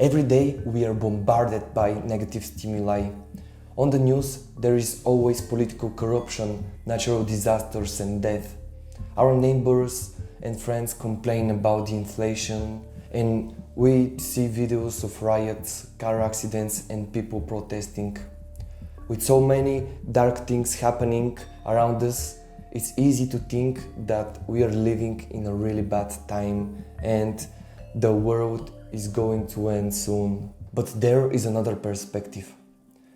Every day we are bombarded by negative stimuli. On the news there is always political corruption, natural disasters and death. Our neighbors and friends complain about the inflation, and we see videos of riots, car accidents and people protesting. With so many dark things happening around us, it's easy to think that we are living in a really bad time and the world is going to end soon. But there is another perspective.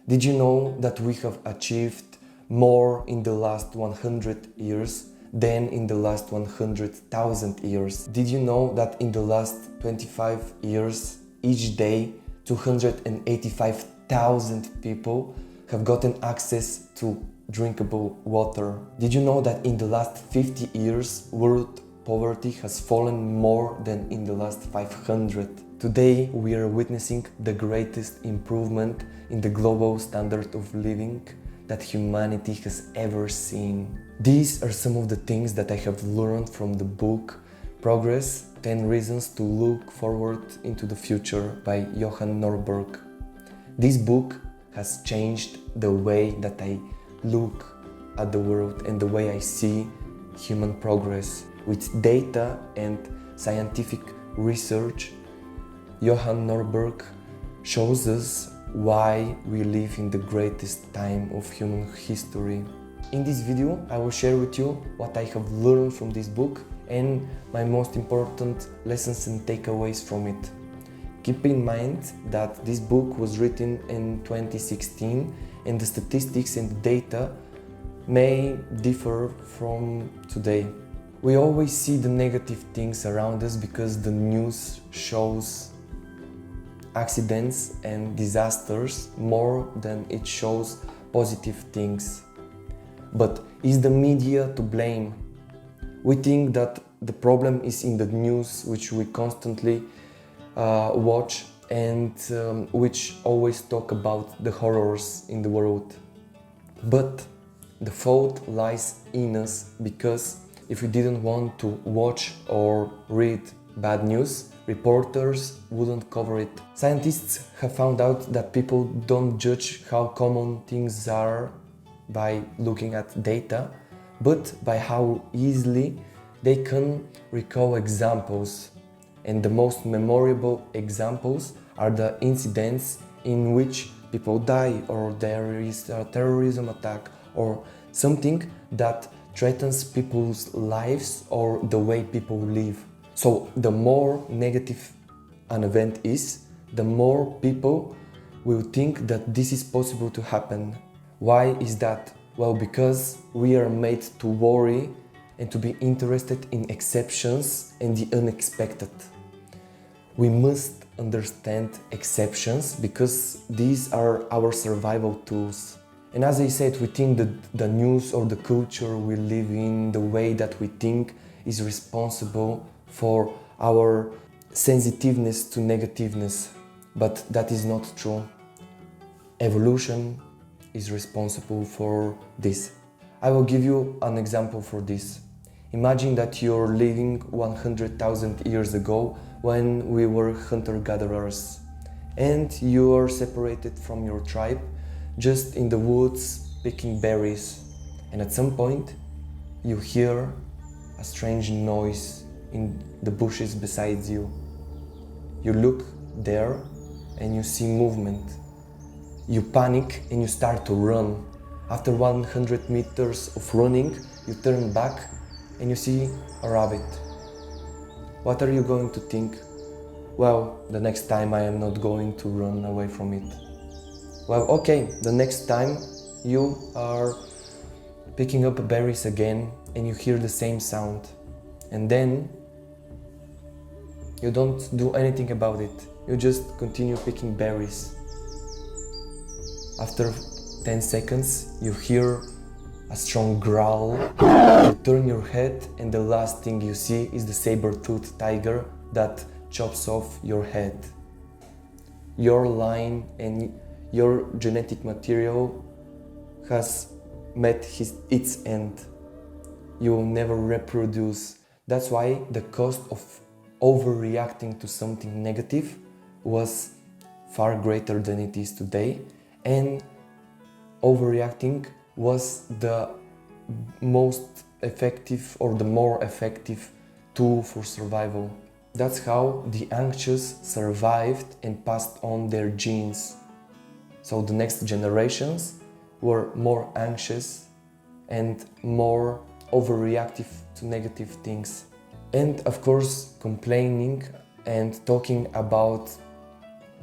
Did you know that we have achieved more in the last 100 years than in the last 100,000 years? Did you know that in the last 25 years, each day, 285,000 people have gotten access to drinkable water? Did you know that in the last 50 years, world poverty has fallen more than in the last 500? Today, we are witnessing the greatest improvement in the global standard of living that humanity has ever seen. These are some of the things that I have learned from the book Progress: 10 Reasons to Look Forward into the Future by Johan Norberg. This book has changed the way that I look at the world and the way I see human progress. With data and scientific research, Johan Norberg shows us why we live in the greatest time of human history. In this video, I will share with you what I have learned from this book and my most important lessons and takeaways from it. Keep in mind that this book was written in 2016 and the statistics and data may differ from today. We always see the negative things around us because the news shows accidents and disasters more than it shows positive things. But is the media to blame? We think that the problem is in the news, which we constantly watch and which always talk about the horrors in the world. But the fault lies in us, because if we didn't want to watch or read bad news, reporters wouldn't cover it. Scientists have found out that people don't judge how common things are by looking at data, but by how easily they can recall examples. And the most memorable examples are the incidents in which people die, or there is a terrorism attack, or something that threatens people's lives or the way people live. So the more negative an event is, the more people will think that this is possible to happen. Why is that? Well, because we are made to worry and to be interested in exceptions and the unexpected. We must understand exceptions because these are our survival tools. And as I said, we think that the news or the culture we live in, the way that we think, is responsible for our sensitiveness to negativeness. But that is not true. Evolution is responsible for this. I will give you an example for this. Imagine that you're living 100,000 years ago when we were hunter-gatherers, and you are separated from your tribe just in the woods picking berries, and at some point you hear a strange noise in the bushes beside you. You look there and you see movement. You panic and you start to run. After 100 meters of running, you turn back and you see a rabbit. What are you going to think? Well, the next time I am not going to run away from it. Well, okay, the next time you are picking up berries again and you hear the same sound, and then you don't do anything about it. You just continue picking berries. After 10 seconds, you hear a strong growl. You turn your head and the last thing you see is the saber-toothed tiger that chops off your head. Your line and your genetic material has met its end. You will never reproduce. That's why the cost of overreacting to something negative was far greater than it is today, and overreacting was the most effective or the more effective tool for survival. That's how the anxious survived and passed on their genes. So the next generations were more anxious and more overreactive to negative things. And of course, complaining and talking about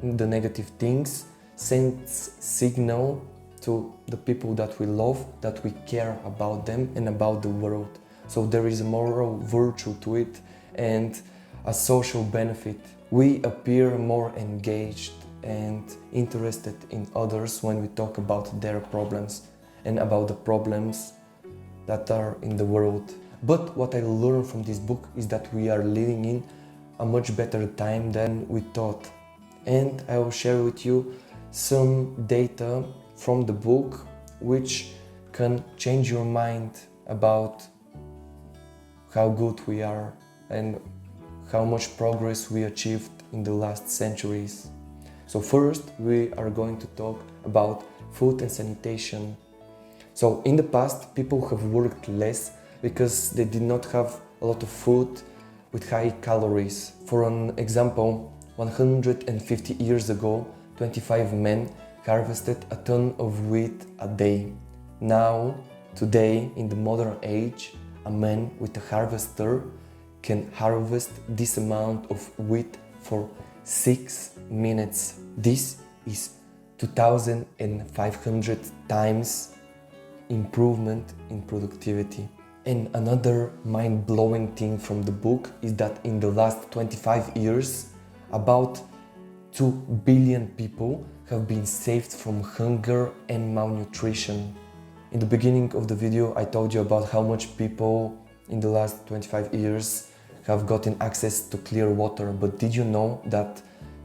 the negative things sends signal to the people that we love, that we care about them and about the world. So there is a moral virtue to it and a social benefit. We appear more engaged and interested in others when we talk about their problems and about the problems that are in the world. But what I learned from this book is that we are living in a much better time than we thought. And I will share with you some data from the book which can change your mind about how good we are and how much progress we achieved in the last centuries. So first we are going to talk about food and sanitation. So in the past people have worked less because they did not have a lot of food with high calories. For an example, 150 years ago, 25 men harvested a ton of wheat a day. Now, today, in the modern age, a man with a harvester can harvest this amount of wheat for 6 minutes. This is 2,500 times improvement in productivity. And another mind-blowing thing from the book is that in the last 25 years, about 2 billion people have been saved from hunger and malnutrition. In the beginning of the video, I told you about how much people in the last 25 years have gotten access to clear water, but did you know that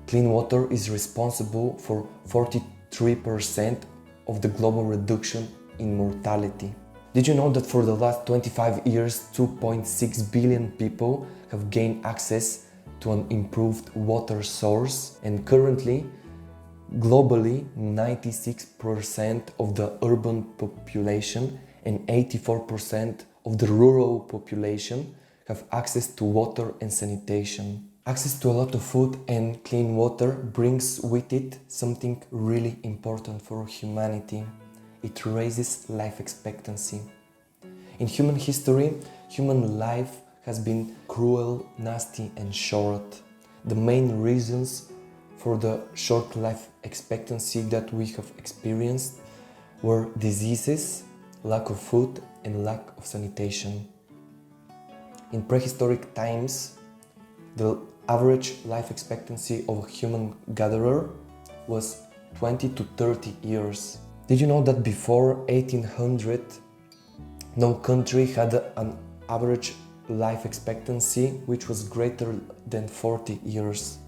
clean water is responsible for 43% of the global reduction in mortality? Did you know that for the last 25 years, 2.6 billion people have gained access to an improved water source? And currently, globally, 96% of the urban population and 84% of the rural population have access to water and sanitation. Access to a lot of food and clean water brings with it something really important for humanity. It raises life expectancy. In human history, human life has been cruel, nasty and short. The main reasons for the short life expectancy that we have experienced were diseases, lack of food and lack of sanitation. In prehistoric times, the average life expectancy of a human gatherer was 20 to 30 years. Did you know that before 1800, no country had an average life expectancy which was greater than 40 years?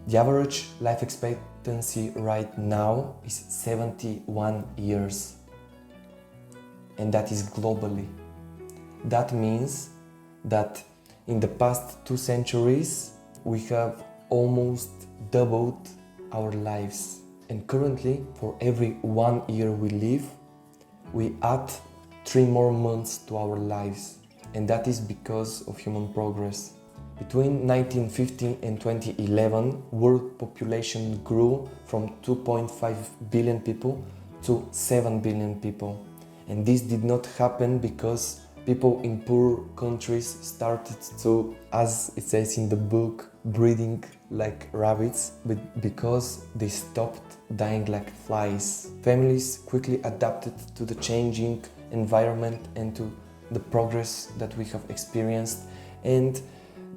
The average life expectancy right now is 71 years, and that is globally. That means that in the past 2 centuries we have almost doubled our lives. And currently, for every 1 year we live, we add 3 more months to our lives. And that is because of human progress. Between 1950 and 2011, world population grew from 2.5 billion people to 7 billion people. And this did not happen because people in poor countries started to, as it says in the book, breeding like rabbits, but because they stopped dying like flies. Families quickly adapted to the changing environment and to the progress that we have experienced, and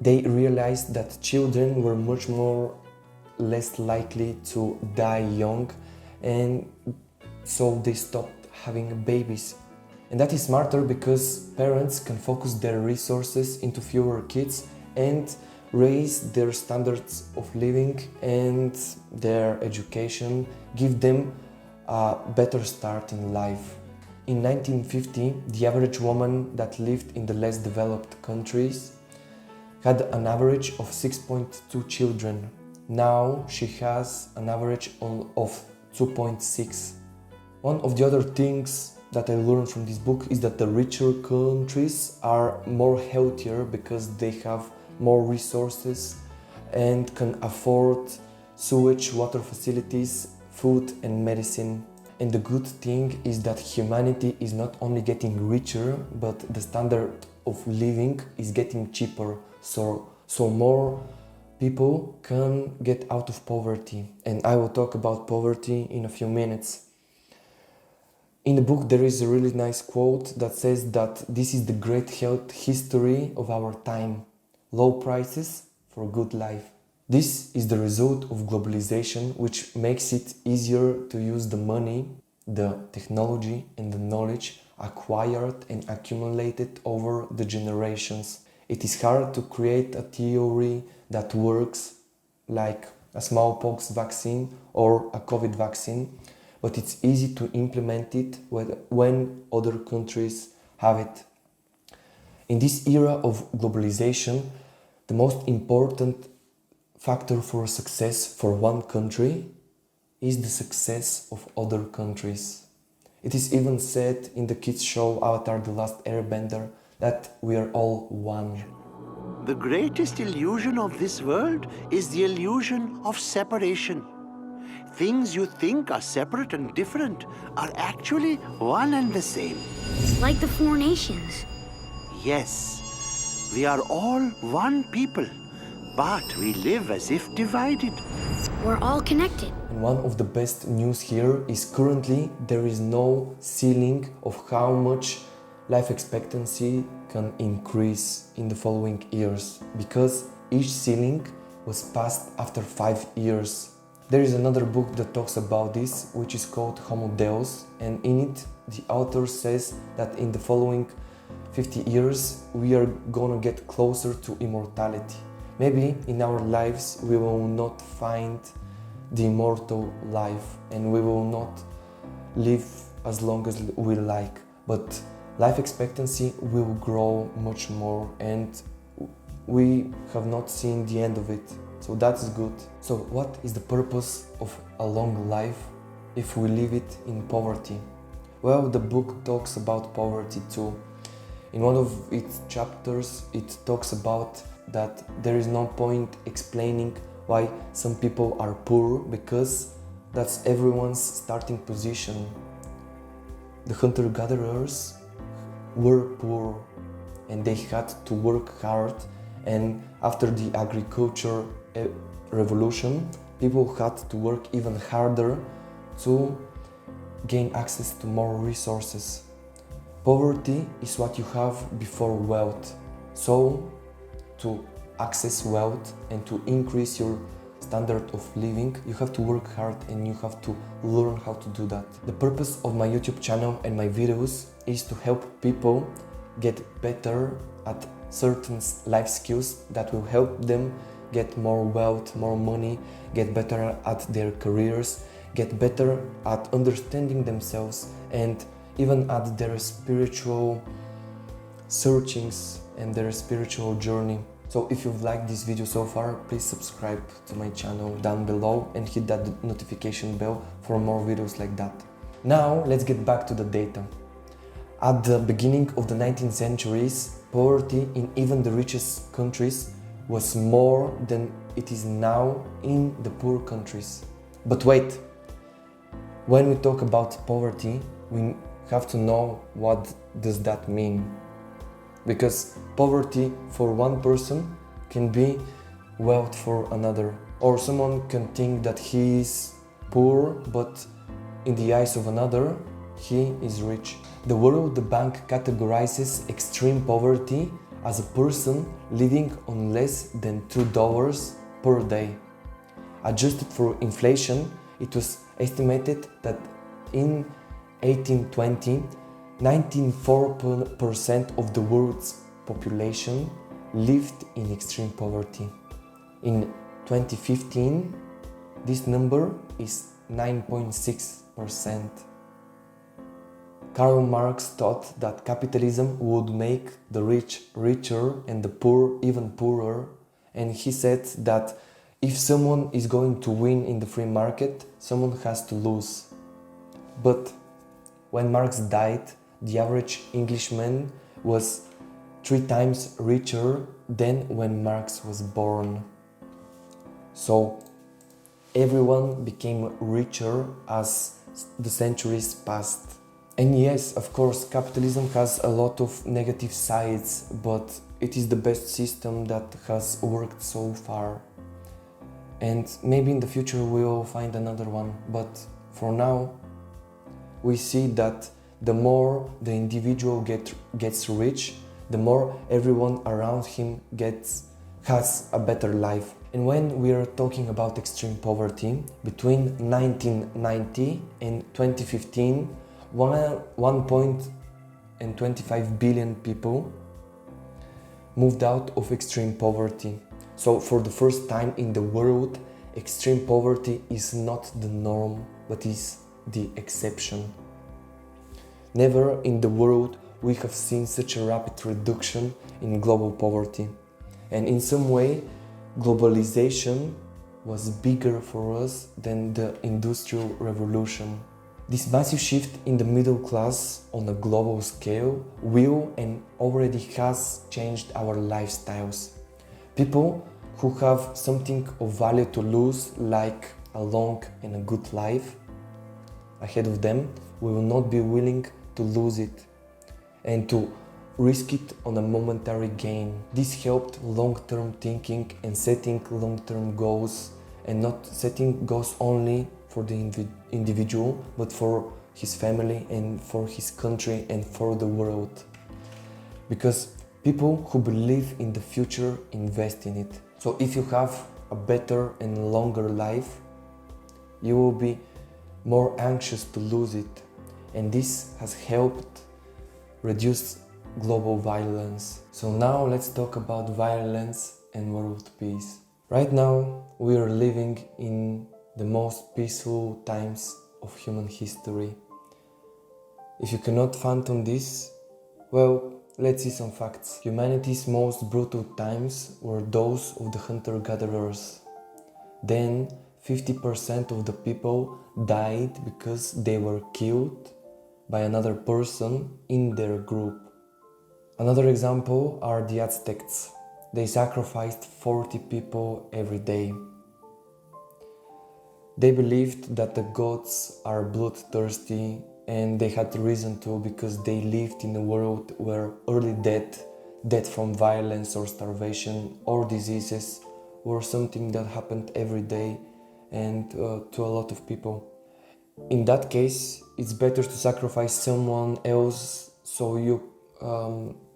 they realized that children were much less likely to die young, and so they stopped having babies. And that is smarter because parents can focus their resources into fewer kids and raise their standards of living and their education, give them a better start in life. In 1950, the average woman that lived in the less developed countries had an average of 6.2 children. now she has an average of 2.6. One of the other things that I learned from this book is that the richer countries are more healthier because they have more resources and can afford sewage, water facilities, food and medicine. And the good thing is that humanity is not only getting richer, but the standard of living is getting cheaper. So more people can get out of poverty. And I will talk about poverty in a few minutes. In the book there is a really nice quote that says that this is the great health history of our time. Low prices for good life. This is the result of globalization, which makes it easier to use the money, the technology and the knowledge acquired and accumulated over the generations. It is hard to create a theory that works, like a smallpox vaccine or a COVID vaccine, but it's easy to implement it when other countries have it. In this era of globalization, the most important factor for success for one country is the success of other countries. It is even said in the kids' show Avatar: The Last Airbender that we are all one. The greatest illusion of this world is the illusion of separation. Things you think are separate and different are actually one and the same. Like the four nations. Yes, we are all one people, but we live as if divided. We're all connected. And one of the best news here is currently there is no ceiling of how much life expectancy can increase in the following years, because each ceiling was passed after 5 years. There is another book that talks about this, which is called Homo Deus, and in it the author says that in the following 50 years we are gonna get closer to immortality. Maybe in our lives we will not find the immortal life and we will not live as long as we like, but life expectancy will grow much more and we have not seen the end of it. So that's good. So what is the purpose of a long life if we live it in poverty? Well, the book talks about poverty too. In one of its chapters, it talks about that there is no point explaining why some people are poor, because that's everyone's starting position. The hunter-gatherers were poor and they had to work hard, and after the agriculture revolution, people had to work even harder to gain access to more resources. Poverty is what you have before wealth. So, to access wealth and to increase your standard of living, you have to work hard and you have to learn how to do that. The purpose of my YouTube channel and my videos is to help people get better at certain life skills that will help them get more wealth, more money, get better at their careers, get better at understanding themselves, and even at their spiritual searchings and their spiritual journey. So if you've liked this video so far, please subscribe to my channel down below and hit that notification bell for more videos like that. Now let's get back to the data. At the beginning of the 19th centuries, poverty in even the richest countries was more than it is now in the poor countries. But wait, when we talk about poverty, we have to know what does that mean. Because poverty for one person can be wealth for another. Or someone can think that he is poor, but in the eyes of another, he is rich. The World Bank categorizes extreme poverty as a person living on less than $2 per day. Adjusted for inflation, it was estimated that in 1820, 94% of the world's population lived in extreme poverty. In 2015, this number is 9.6%. Karl Marx thought that capitalism would make the rich richer and the poor even poorer, and he said that If someone is going to win in the free market, someone has to lose. But when Marx died, the average Englishman was 3 times richer than when Marx was born. So everyone became richer as the centuries passed. And yes, of course, capitalism has a lot of negative sides, but it is the best system that has worked so far. And maybe in the future we will find another one, but for now we see that the more the individual gets rich, the more everyone around him has a better life. And when we are talking about extreme poverty, between 1990 and 2015, 1.25 billion people moved out of extreme poverty. So for the first time in the world, extreme poverty is not the norm, but is the exception. Never in the world we have seen such a rapid reduction in global poverty. And in some way, globalization was bigger for us than the Industrial Revolution. This massive shift in the middle class on a global scale will and already has changed our lifestyles. People who have something of value to lose, like a long and a good life ahead of them, will not be willing to lose it and to risk it on a momentary gain. This helped long-term thinking and setting long-term goals, and not setting goals only for the individual, but for his family and for his country and for the world. Because people who believe in the future invest in it. So if you have a better and longer life, you will be more anxious to lose it. And this has helped reduce global violence. So now let's talk about violence and world peace. Right now we are living in the most peaceful times of human history. If you cannot fathom this, well, let's see some facts. Humanity's most brutal times were those of the hunter-gatherers. Then 50% of the people died because they were killed by another person in their group. Another example are the Aztecs. They sacrificed 40 people every day. They believed that the gods are bloodthirsty, and they had reason to, because they lived in a world where early death from violence or starvation or diseases were something that happened every day and to a lot of people. In that case, it's better to sacrifice someone else, so you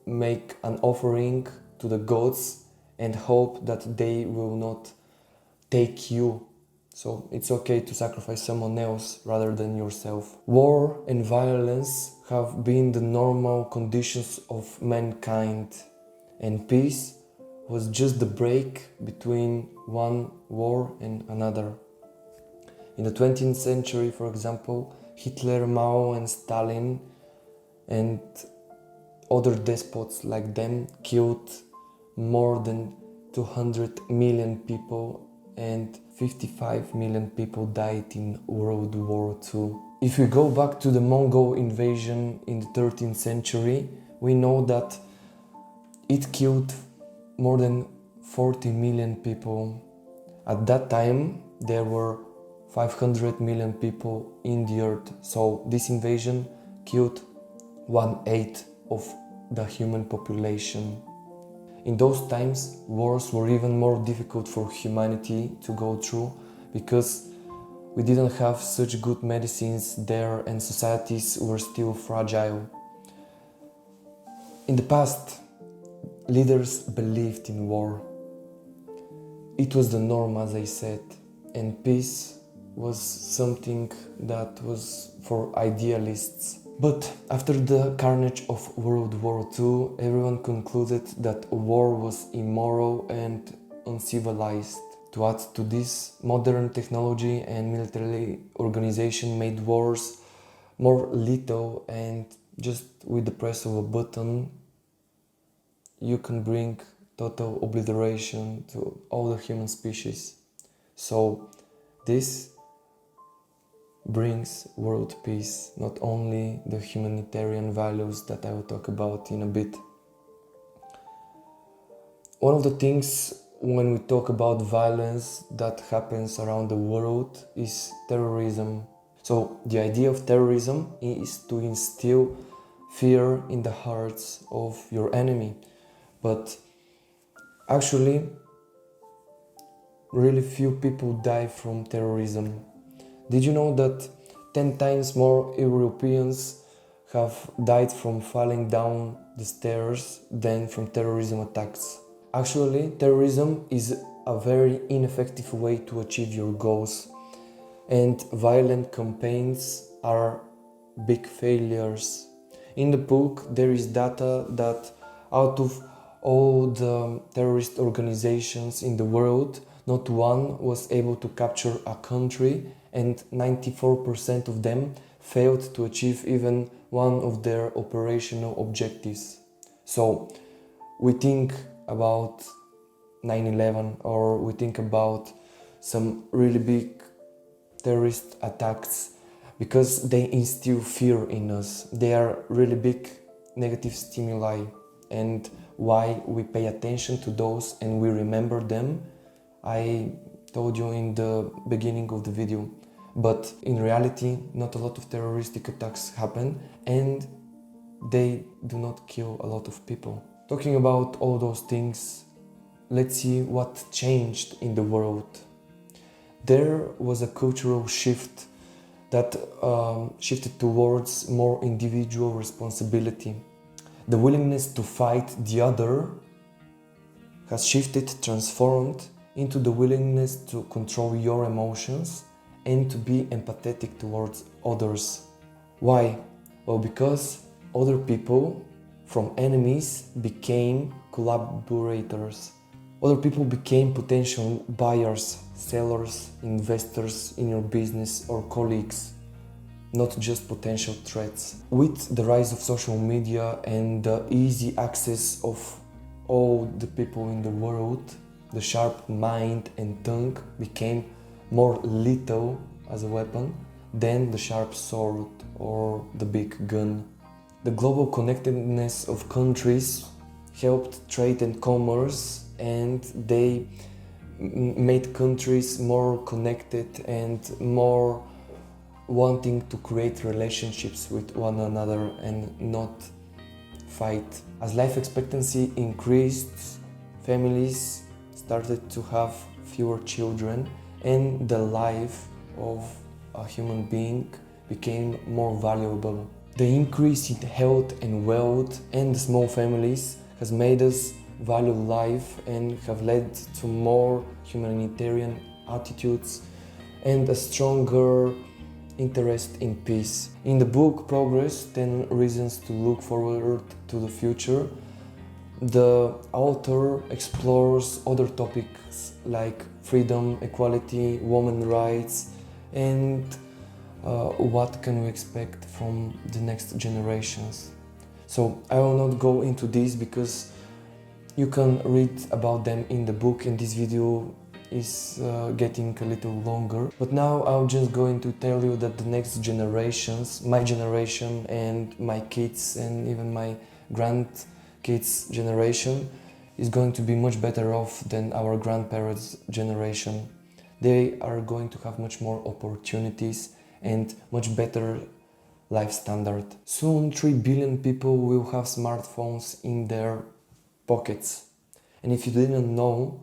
make an offering to the gods and hope that they will not take you. So it's okay to sacrifice someone else rather than yourself. War and violence have been the normal conditions of mankind, and peace was just the break between one war and another. In the 20th century, for example, Hitler, Mao and Stalin and other despots like them killed more than 200 million people, and 55 million people died in World War II. If we go back to the Mongol invasion in the 13th century, we know that it killed more than 40 million people. At that time, there were 500 million people in the earth, so this invasion killed 1/8 of the human population. In those times, wars were even more difficult for humanity to go through because we didn't have such good medicines there and societies were still fragile. In the past, leaders believed in war. It was the norm, as I said, and peace was something that was for idealists. But after the carnage of World War II, everyone concluded that war was immoral and uncivilized. To add to this, modern technology and military organization made wars more lethal, and just with the press of a button you can bring total obliteration to all the human species. So this brings world peace, not only the humanitarian values that I will talk about in a bit. One of the things when we talk about violence that happens around the world is terrorism. So the idea of terrorism is to instill fear in the hearts of your enemy. But actually, really few people die from terrorism. Did you know that 10 times more Europeans have died from falling down the stairs than from terrorism attacks? Actually, terrorism is a very ineffective way to achieve your goals, and violent campaigns are big failures. In the book, there is data that out of all the terrorist organizations in the world, not one was able to capture a country, and 94% of them failed to achieve even one of their operational objectives. So we think about 9/11, or we think about some really big terrorist attacks because they instill fear in us. They are really big negative stimuli, and why we pay attention to those and we remember them, I told you in the beginning of the video. But in reality, not a lot of terroristic attacks happen, and they do not kill a lot of people. Talking about all those things, let's see what changed in the world. There was a cultural shift that shifted towards more individual responsibility. The willingness to fight the other has shifted, transformed into the willingness to control your emotions and to be empathetic towards others. Why? Well, because other people from enemies became collaborators. Other people became potential buyers, sellers, investors in your business or colleagues, not just potential threats. With the rise of social media and the easy access of all the people in the world, the sharp mind and tongue became more lethal as a weapon than the sharp sword or the big gun. The global connectedness of countries helped trade and commerce, and they made countries more connected and more wanting to create relationships with one another and not fight. As life expectancy increased, families started to have fewer children, and the life of a human being became more valuable. The increase in health and wealth and the small families has made us value life and have led to more humanitarian attitudes and a stronger interest in peace. In the book Progress, 10 Reasons to Look Forward to the Future, the author explores other topics like freedom, equality, women's rights, and what can we expect from the next generations. So I will not go into this because you can read about them in the book, and this video is getting a little longer. But now I'm just going to tell you that the next generations, my generation and my kids and even my grandkids' generation, is going to be much better off than our grandparents' generation. They are going to have much more opportunities and much better life standard. Soon 3 billion people will have smartphones in their pockets. And if you didn't know,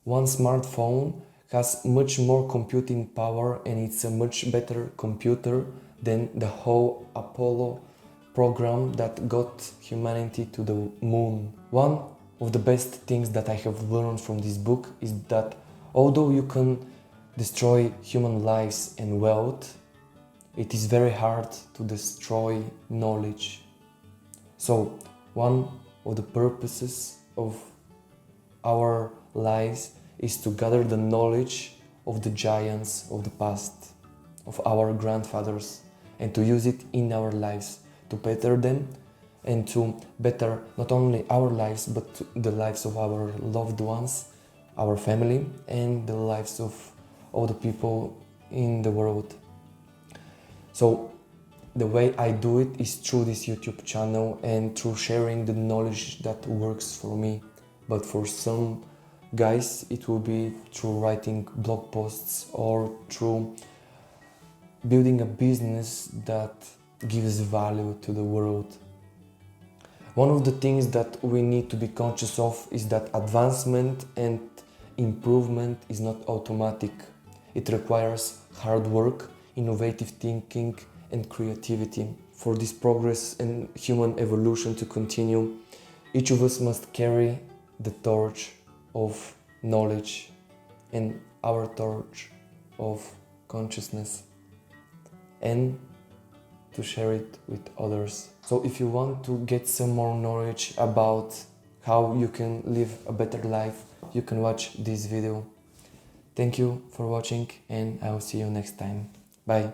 one smartphone has much more computing power, and it's a much better computer than the whole Apollo program that got humanity to the moon. One of the best things that I have learned from this book is that although you can destroy human lives and wealth, it is very hard to destroy knowledge. So one of the purposes of our lives is to gather the knowledge of the giants of the past, of our grandfathers, and to use it in our lives, to better them and to better not only our lives but the lives of our loved ones, our family, and the lives of all the people in the world. So the way I do it is through this YouTube channel and through sharing the knowledge that works for me. But for some guys, it will be through writing blog posts or through building a business that gives value to the world. One of the things that we need to be conscious of is that advancement and improvement is not automatic. It requires hard work, innovative thinking, and creativity. For this progress and human evolution to continue, each of us must carry the torch of knowledge and our torch of consciousness, and to share it with others. So if you want to get some more knowledge about how you can live a better life, you can watch this video. Thank you for watching, and I will see you next time. Bye.